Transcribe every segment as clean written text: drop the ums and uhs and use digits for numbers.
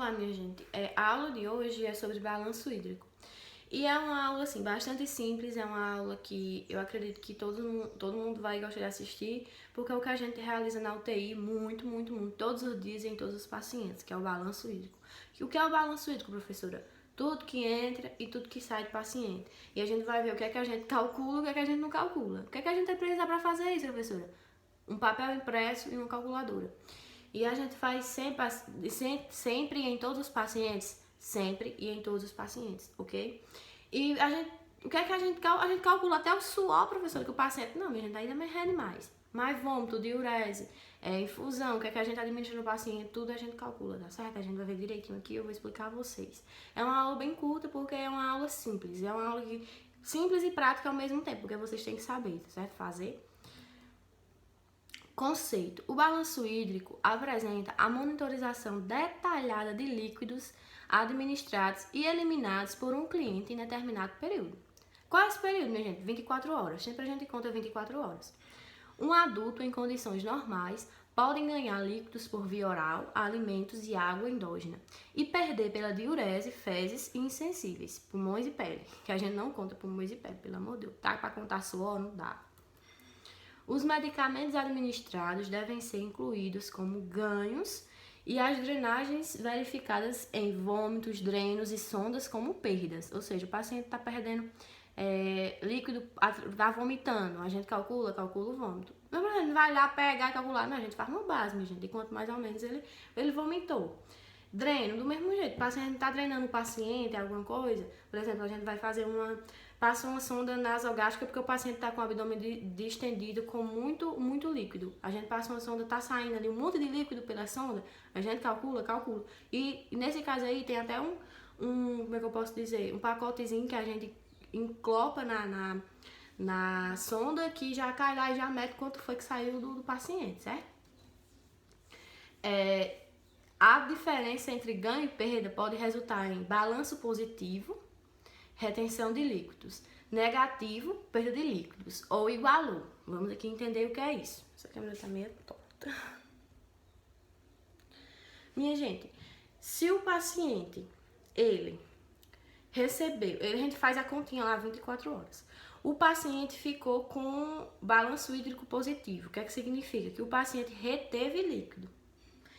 Olá, minha gente. A aula de hoje é sobre balanço hídrico. E é uma aula, assim, bastante simples, é uma aula que eu acredito que todo mundo vai gostar de assistir, porque é o que a gente realiza na UTI muito, todos os dias em todos os pacientes, que é o balanço hídrico. E o que é o balanço hídrico, professora? Tudo que entra e tudo que sai do paciente. E a gente vai ver o que é que a gente calcula e o que é que a gente não calcula. O que é que a gente precisa para fazer isso, professora? Um papel impresso e uma calculadora. E a gente faz sempre em todos os pacientes, sempre e em todos os pacientes, ok? E o que é que a gente calcula até o suor, professor, que o paciente, não, minha gente, ainda me rende mais. Mais vômito, diurese, infusão, o que é que a gente administra no paciente, tudo a gente calcula, tá certo? A gente vai ver direitinho aqui, eu vou explicar a vocês. É uma aula bem curta porque é uma aula simples, é uma aula simples e prática ao mesmo tempo, porque vocês têm que saber, tá certo? Fazer. Conceito. O balanço hídrico apresenta a monitorização detalhada de líquidos administrados e eliminados por um cliente em determinado período. Qual é esse período, minha gente? 24 horas. Sempre a gente conta 24 horas. Um adulto em condições normais pode ganhar líquidos por via oral, alimentos e água endógena e perder pela diurese, fezes e insensíveis, pulmões e pele, que a gente não conta pulmões e pele, pelo amor de Deus. Tá para contar suor? Não dá. Os medicamentos administrados devem ser incluídos como ganhos e as drenagens verificadas em vômitos, drenos e sondas como perdas. Ou seja, o paciente está perdendo líquido, está vomitando, a gente calcula o vômito. Não, a gente vai lá pegar e calcular, não, a gente faz uma base, minha gente, de quanto mais ou menos ele vomitou. Dreno, do mesmo jeito, o paciente está drenando o paciente, alguma coisa, por exemplo, a gente vai fazer passa uma sonda nasogástrica porque o paciente está com o abdômen distendido com muito líquido. A gente passa uma sonda, está saindo ali um monte de líquido pela sonda, a gente calcula. E nesse caso aí tem até como é que eu posso dizer, um pacotezinho que a gente enclopa na sonda que já cai lá e já mede quanto foi que saiu do paciente, certo? A diferença entre ganho e perda pode resultar em balanço positivo, retenção de líquidos, negativo, perda de líquidos, ou igualou. Vamos aqui entender o que é isso. Essa câmera tá meio torta. Minha gente, se o paciente, ele recebeu, a gente faz a continha lá 24 horas. O paciente ficou com balanço hídrico positivo. O que é que significa? Que o paciente reteve líquido.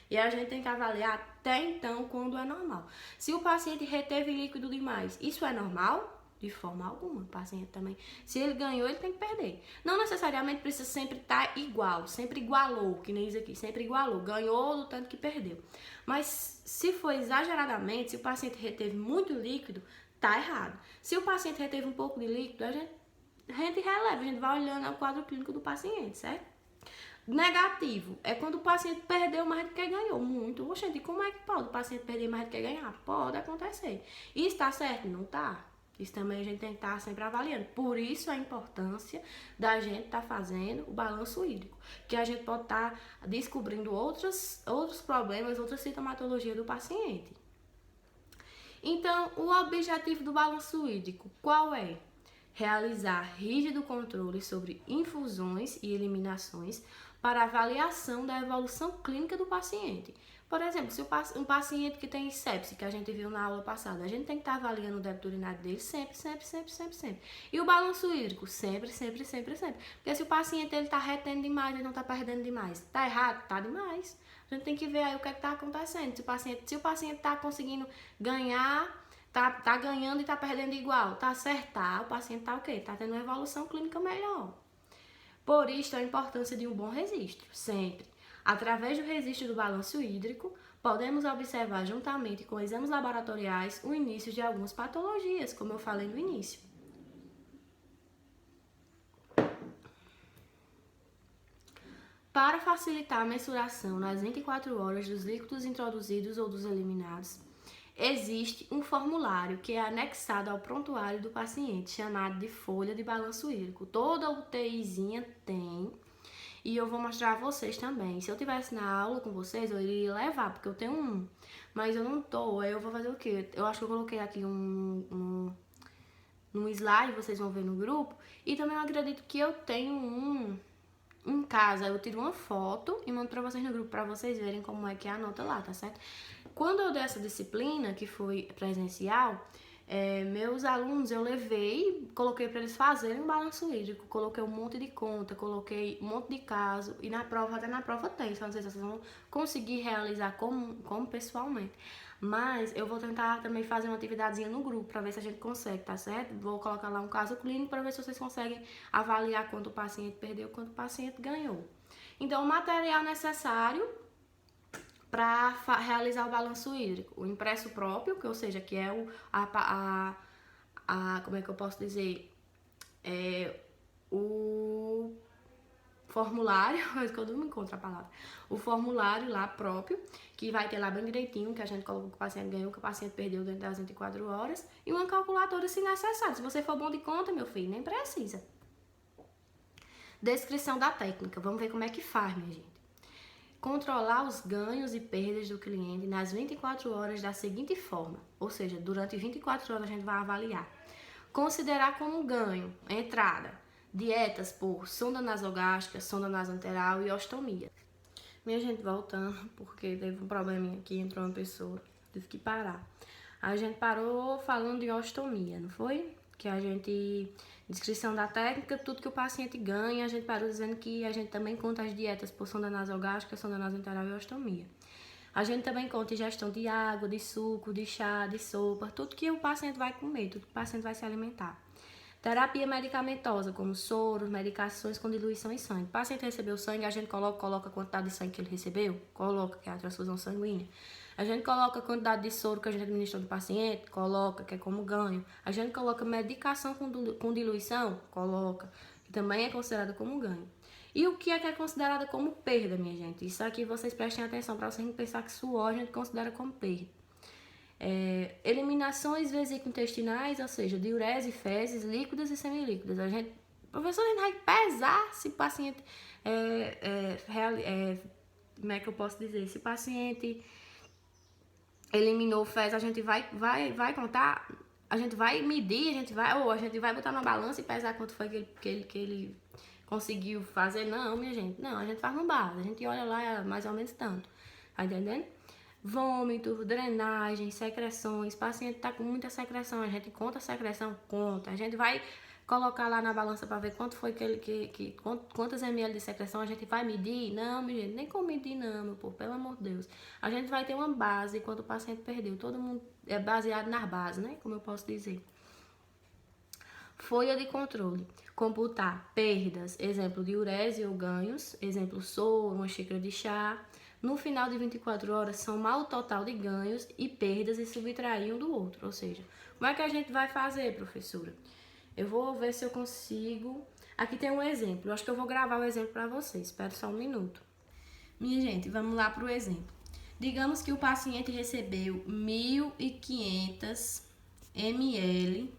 E a gente tem que avaliar até então quando é normal. Se o paciente reteve líquido demais, isso é normal? De forma alguma. O paciente também. Se ele ganhou, ele tem que perder. Não necessariamente precisa sempre estar igual. Sempre igualou, que nem isso aqui. Sempre igualou. Ganhou do tanto que perdeu. Mas se for exageradamente, se o paciente reteve muito líquido, tá errado. Se o paciente reteve um pouco de líquido, a gente releva. A gente vai olhando o quadro clínico do paciente, certo? Negativo é quando o paciente perdeu mais do que ganhou. Muito. Oxente, como é que pode o paciente perder mais do que ganhar? Pode acontecer. Isso tá certo? Não tá. Isso também a gente tem que estar sempre avaliando. Por isso a importância da gente estar fazendo o balanço hídrico. Que a gente pode estar descobrindo outros problemas, outras sintomatologias do paciente. Então, o objetivo do balanço hídrico, qual é? Realizar rígido controle sobre infusões e eliminações para avaliação da evolução clínica do paciente. Por exemplo, se um paciente que tem sepse, que a gente viu na aula passada, a gente tem que estar avaliando o débito urinário dele sempre. E o balanço hídrico, sempre. Porque se o paciente está retendo demais, ele não está perdendo demais, tá errado? Tá demais. A gente tem que ver aí o que está acontecendo. Se o paciente está conseguindo ganhar, tá ganhando e tá perdendo igual, tá certo? Tá, o paciente tá o quê? Tá tendo uma evolução clínica melhor. Por isso, a importância de um bom registro, sempre. Através do registro do balanço hídrico, podemos observar juntamente com exames laboratoriais o início de algumas patologias, como eu falei no início. Para facilitar a mensuração nas 24 horas dos líquidos introduzidos ou dos eliminados, existe um formulário que é anexado ao prontuário do paciente, chamado de folha de balanço hídrico. Toda UTIzinha tem, e eu vou mostrar a vocês também. Se eu tivesse na aula com vocês, eu iria levar, porque eu tenho um, mas eu não tô, aí eu vou fazer o quê? Eu acho que eu coloquei aqui num slide, vocês vão ver no grupo, e também eu acredito que eu tenho em casa eu tiro uma foto e mando pra vocês no grupo pra vocês verem como é que é a nota lá, tá certo? Quando eu dei essa disciplina, que foi presencial, meus alunos eu levei, coloquei pra eles fazerem um balanço hídrico, coloquei um monte de conta, coloquei um monte de caso, e na prova, até na prova tem, só não sei se vocês vão conseguir realizar como pessoalmente. Mas eu vou tentar também fazer uma atividadezinha no grupo pra ver se a gente consegue, tá certo? Vou colocar lá um caso clínico pra ver se vocês conseguem avaliar quanto o paciente perdeu, quanto o paciente ganhou. Então, o material necessário para realizar o balanço hídrico, o impresso próprio, que ou seja, que é como é que eu posso dizer, o formulário, mas quando eu não encontro a palavra, o formulário lá próprio, que vai ter lá bem direitinho, que a gente coloca o que o paciente ganhou, o que o paciente perdeu dentro das 24 horas, e uma calculadora se necessário. Se você for bom de conta, meu filho, nem precisa. Descrição da técnica, vamos ver como é que faz, minha gente. Controlar os ganhos e perdas do cliente nas 24 horas da seguinte forma, ou seja, durante 24 horas a gente vai avaliar. Considerar como ganho, entrada, dietas por sonda nasogástrica, sonda nasoanteral e ostomia. Minha gente, voltando, porque teve um probleminha aqui, entrou uma pessoa, tive que parar. A gente parou falando de ostomia, não foi? Que a gente, descrição da técnica, tudo que o paciente ganha, a gente parou dizendo que a gente também conta as dietas por sonda nasogástrica, sonda nasoanteral e ostomia. A gente também conta ingestão de água, de suco, de chá, de sopa, tudo que o paciente vai comer, tudo que o paciente vai se alimentar. Terapia medicamentosa, como soros, medicações com diluição em sangue. O paciente recebeu sangue, a gente coloca a quantidade de sangue que ele recebeu, coloca, que é a transfusão sanguínea. A gente coloca a quantidade de soro que a gente administrou do paciente, coloca, que é como ganho. A gente coloca medicação com diluição, coloca, que também é considerada como ganho. E o que é considerado como perda, minha gente? Isso aqui vocês prestem atenção para vocês não pensar que suor a gente considera como perda. Eliminações vesículo-intestinais, ou seja, diurese e fezes, líquidas e semilíquidas. Professor, a gente vai pesar se o paciente como é que eu posso dizer? Se o paciente eliminou fezes, a gente vai contar, a gente vai medir, a gente vai botar na balança e pesar quanto foi que ele conseguiu fazer. Não, minha gente, não, a gente faz no base, a gente olha lá mais ou menos tanto, tá entendendo? Vômito, drenagem, secreções, o paciente tá com muita secreção, a gente conta a secreção, conta, a gente vai colocar lá na balança para ver quanto foi quantas ml de secreção a gente vai medir. Não, minha gente, nem como medir não, meu povo, pelo amor de Deus. A gente vai ter uma base quanto o paciente perdeu, todo mundo é baseado nas bases, né, como eu posso dizer. Folha de controle, computar perdas, exemplo, diurese ou ganhos, exemplo, soro, uma xícara de chá. No final de 24 horas, somar o total de ganhos e perdas e subtrair um do outro. Ou seja, como é que a gente vai fazer, professora? Eu vou ver se eu consigo. Aqui tem um exemplo. Eu acho que eu vou gravar o exemplo para vocês. Espera só um minuto. Minha gente, vamos lá para o exemplo. Digamos que o paciente recebeu 1.500 ml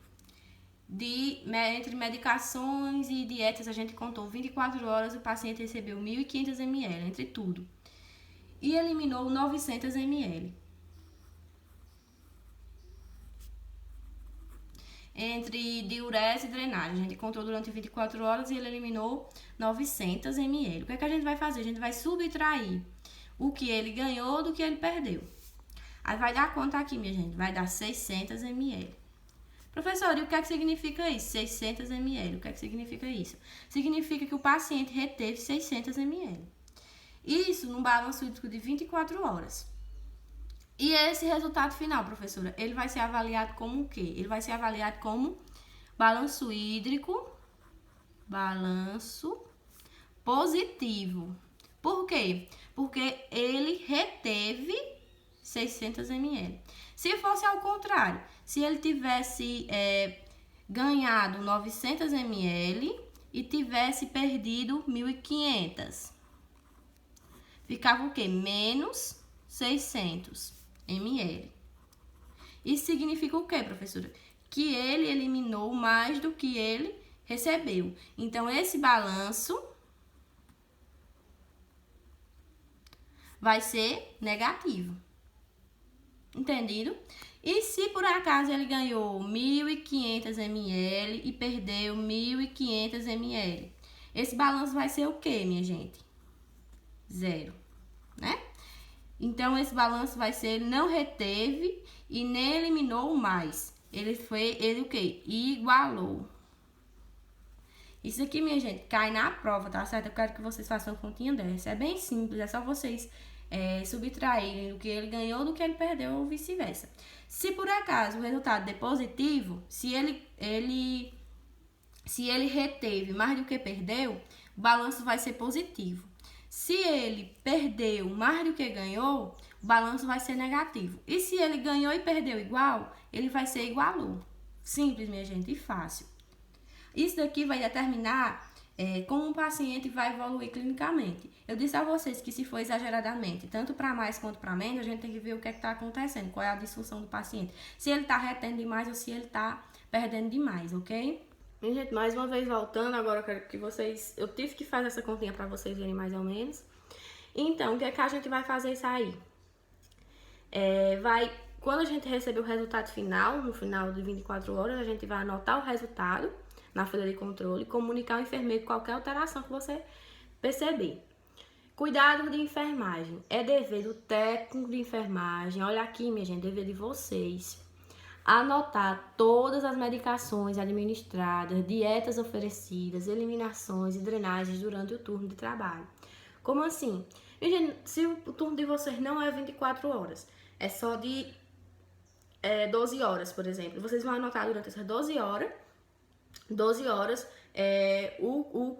entre medicações e dietas. A gente contou 24 horas, o paciente recebeu 1.500 ml entre tudo. E eliminou 900 ml. Entre diurese e drenagem, a gente contou durante 24 horas e ele eliminou 900 ml. O que é que a gente vai fazer? A gente vai subtrair o que ele ganhou do que ele perdeu. Aí vai dar quanto aqui, minha gente? Vai dar 600 ml. Professor, e o que é que significa isso? 600 ml. O que é que significa isso? Significa que o paciente reteve 600 ml. Isso num balanço hídrico de 24 horas. E esse resultado final, professora, ele vai ser avaliado como o quê? Ele vai ser avaliado como balanço hídrico, balanço positivo. Por quê? Porque ele reteve 600 ml. Se fosse ao contrário, se ele tivesse ganhado 900 ml e tivesse perdido 1.500, ficava o quê? Menos 600 ml. Isso significa o quê, professora? Que ele eliminou mais do que ele recebeu. Então, esse balanço vai ser negativo. Entendido? E se por acaso ele ganhou 1.500 ml e perdeu 1.500 ml? esse balanço vai ser o quê, minha gente? 0, né? Então, esse balanço vai ser, ele não reteve e nem eliminou mais. Ele o quê? Igualou. Isso aqui, minha gente, cai na prova, tá certo? Eu quero que vocês façam uma continha dessa. É bem simples, é só vocês subtraírem o que ele ganhou do que ele perdeu ou vice-versa. Se por acaso o resultado der positivo, se ele reteve mais do que perdeu, o balanço vai ser positivo. Se ele perdeu mais do que ganhou, o balanço vai ser negativo. E se ele ganhou e perdeu igual, ele vai ser igualou. Simples, minha gente, e fácil. Isso daqui vai determinar como o paciente vai evoluir clinicamente. Eu disse a vocês que se for exageradamente, tanto para mais quanto para menos, a gente tem que ver o que está acontecendo, qual é a disfunção do paciente. Se ele está retendo demais ou se ele está perdendo demais, ok? Minha gente, mais uma vez voltando, agora eu quero que vocês... Eu tive que fazer essa continha para vocês verem mais ou menos. Então, o que é que a gente vai fazer isso aí? Quando a gente receber o resultado final, no final de 24 horas, a gente vai anotar o resultado na folha de controle e comunicar ao enfermeiro qualquer alteração que você perceber. Cuidado de enfermagem. É dever do técnico de enfermagem, olha aqui, minha gente, dever de vocês, anotar todas as medicações administradas, dietas oferecidas, eliminações e drenagens durante o turno de trabalho. Como assim? Minha gente, se o turno de vocês não é 24 horas, é só de 12 horas, por exemplo, vocês vão anotar durante essas 12 horas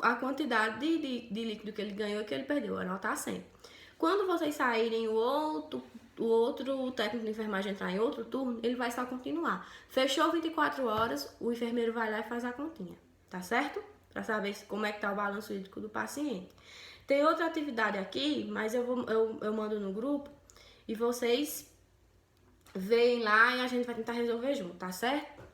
a quantidade de líquido que ele ganhou e que ele perdeu, anotar sempre. Quando vocês saírem, o outro técnico de enfermagem entrar em outro turno, ele vai só continuar. Fechou 24 horas, o enfermeiro vai lá e faz a continha, tá certo? Para saber como é que tá o balanço hídrico do paciente. Tem outra atividade aqui, mas eu mando no grupo e vocês veem lá e a gente vai tentar resolver junto, tá certo?